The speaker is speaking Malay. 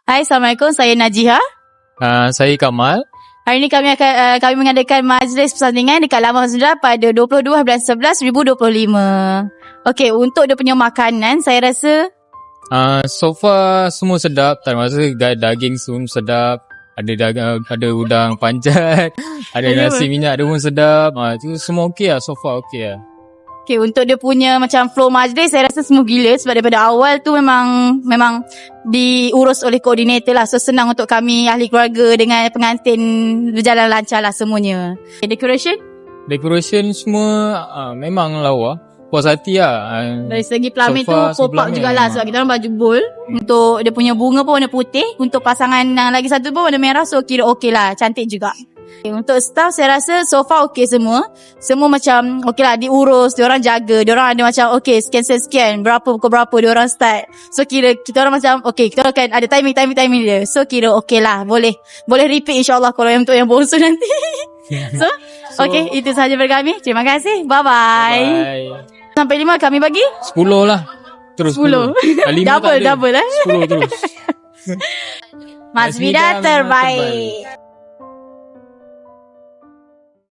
Hai, Assalamualaikum. Saya Najiha. Saya Kamal. Hari ini kami mengadakan majlis persandingan dekat Laman Masjid pada 22/11/2025. Okey, untuk dia punya makanan, saya rasa So far semua sedap. Termasuk daging semua sedap. Ada udang panjat, ada nasi minyak dia pun sedap. Itu semua okey lah. So far okey lah. okey, untuk dia punya macam flow majlis, saya rasa semua gila sebab daripada awal tu memang diurus oleh koordinator lah. So senang untuk kami ahli keluarga dengan pengantin berjalan lancar lah semuanya. Okay, Decoration semua memang lawa. Puas hati lah. Dari segi pelamin So tu far, pop up jugalah sebab kita orang baju bold. Untuk dia punya bunga pun warna putih. Untuk pasangan yang lagi satu pun warna merah. So kira okey lah, cantik juga. Okay, untuk staff saya rasa so far okey semua. Semua macam okey lah, diurus, diorang jaga. Diorang ada macam okey sekian berapa pukul berapa diorang start. So kira kita orang macam okey, kita orang kan ada timing dia. So kira okey lah, boleh repeat insyaAllah kalau yang untuk yang bonus nanti. So okey, itu sahaja dari kami. Terima kasih. Bye. Bye. Sampai 5 kami bagi 10 lah. Terus 10. 10. Double 10 terus. Mas Vida terbaik.